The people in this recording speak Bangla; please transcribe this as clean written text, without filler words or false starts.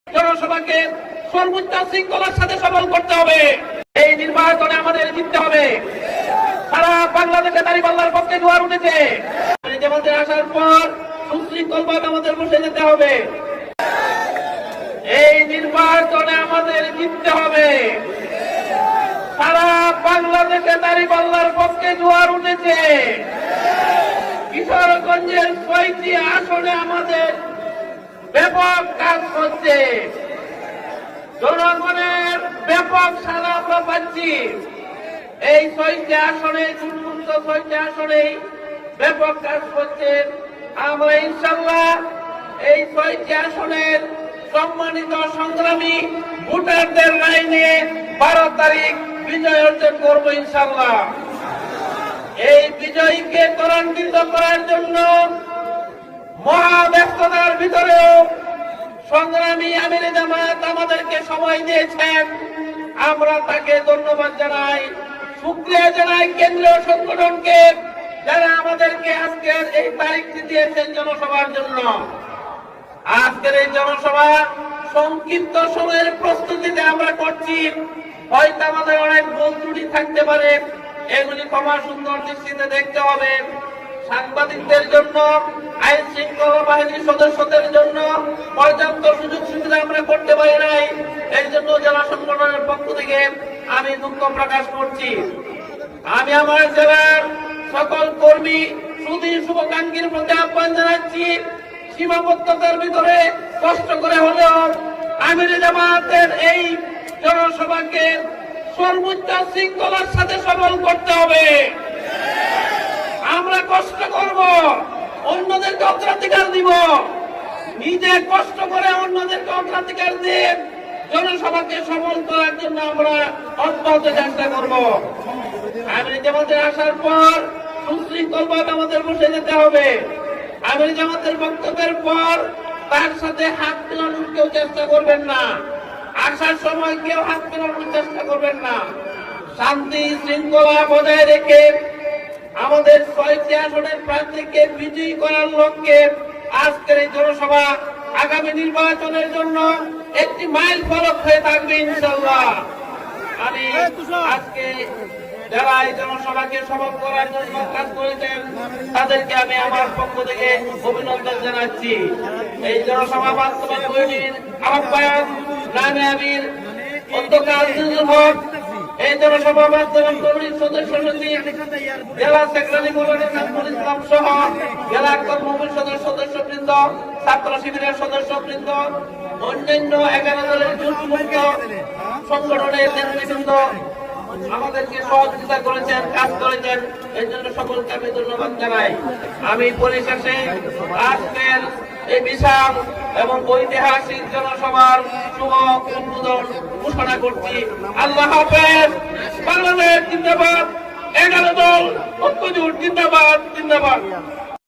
জনসভাকে সর্বোচ্চ শৃঙ্খলার সাথে সফল করতে হবে। এই নির্বাচনে আমাদের জিততে হবে। সারা বাংলাদেশে দাঁড়িপাল্লার পক্ষে জোয়ার উঠেছে। আমাদের আসার পর সুশৃঙ্খল ভাবে আমাদের বসে যেতে হবে। এই নির্বাচনে আমাদের জিততে হবে। সারা বাংলাদেশে দাঁড়িপাল্লার পক্ষে জোয়ার উঠেছে। কিশোরগঞ্জের ৬টি আসনে আমাদের ব্যাপক কাজ হচ্ছে। জনগণের ব্যাপক সাড়া আমরা পাচ্ছি। এই ৬টি আসনে চূড়ান্ত ৬টি আসনে ব্যাপক কাজ করছে। আমরা ইনশাআল্লাহ এই ৬টি আসনের সম্মানিত সংগ্রামী ভোটারদের লাইনে ১২ তারিখ বিজয় অর্জন করবো ইনশাআল্লাহ। এই বিজয়ীকে ত্বরান্বিত করার জন্য মহাব্যস্ততার ভিতরেও সংগ্রামী আমিরে জামাত আমাদেরকে সময় দিয়েছেন। আমরা তাকে ধন্যবাদ জানাই, শুকরিয়া জানাই কেন্দ্রীয় সংগঠনকে, যারা আমাদেরকে আজকের এই তারিখটি দিয়েছেন জনসভার জন্য। আজকের এই জনসভা সংক্ষিপ্ত সময়ের প্রস্তুতিতে আমরা করছি। হয়তো আমাদের অনেক ভুল ত্রুটি থাকতে পারে, এগুলি ক্ষমা সুন্দর দৃষ্টিতে দেখতে হবে। সাংবাদিকদের জন্য, আইন শৃঙ্খলা বাহিনীর সদস্যদের জন্য পর্যাপ্ত সুযোগ সুবিধা আমরা করতে পারি নাই। এর জন্য জেলা সংগঠনের পক্ষ থেকে আমি দুঃখ প্রকাশ করছি। আমি আমার জেলার সকল কর্মী, সুধী শুভাকাঙ্ক্ষীর প্রতি আহ্বান জানাচ্ছি, সীমাবদ্ধতার ভিতরে কষ্ট করে হলেও আমিরে জামাতের এই জনসভাকে সর্বোচ্চ শৃঙ্খলার সাথে সফল করতে হবে। আমরা কষ্ট করব, অন্যদেরকে অগ্রাধিকার দিব। নিজে কষ্ট করে অন্যদেরকে অগ্রাধিকার দিয়ে জনসভাকে সফল করার জন্য আমরা অব্যাহত চেষ্টা করব। আমিরে জামাতে আসার পর সুশৃঙ্খল ভাবে আমাদের বসে যেতে হবে। আমিরে জামাতের বক্তব্যের পর তার সাথে হাত মেলানোর কেউ চেষ্টা করবেন না। আসার সময় কেউ হাত মেলানোর চেষ্টা করবেন না। শান্তি শৃঙ্খলা বজায় রেখে আমাদের ৬টি আসনের প্রার্থীকে বিজয়ী করার লক্ষ্যে আজকের এই জনসভা আগামী নির্বাচনের জন্য একটি মাইল ফলক হয়ে থাকবে ইনশাআল্লাহ। আমি আজকে যারা এই জনসভাকে সফল করার জন্য কাজ করেছেন তাদেরকে আমি আমার পক্ষ থেকে অভিনন্দন জানাচ্ছি। এই জনসভা বাস্তবায়ন কমিটির আহ্বায়ক নামে আমির অধ্যক্ষ হক, এই জনসভা বাস্তবায়ন কমিটির সদস্য সচিব, জেলা সেক্রেটারি মোবাইল ইসলাম সহ জেলা কর্মী সদস্যবৃন্দ, ছাত্র শিবিরের সদস্যবৃন্দ, অন্যান্য 11 দলের যুক্ত সংগঠনের নেতৃবৃন্দ আমাদেরকে সহযোগিতা করেছেন, কাজ করেছেন, এর জন্য সকলকে আমি ধন্যবাদ জানাই। আমি পরিশেষে আজকের এই বিশাল এবং ঐতিহাসিক জনসভার শুভ উদ্বোধন ঘোষণা করছি। আল্লাহ হাফেজ। বাংলাদেশ জিন্দাবাদ। 11 দল ঐক্যজোট জিন্দাবাদ, জিন্দাবাদ।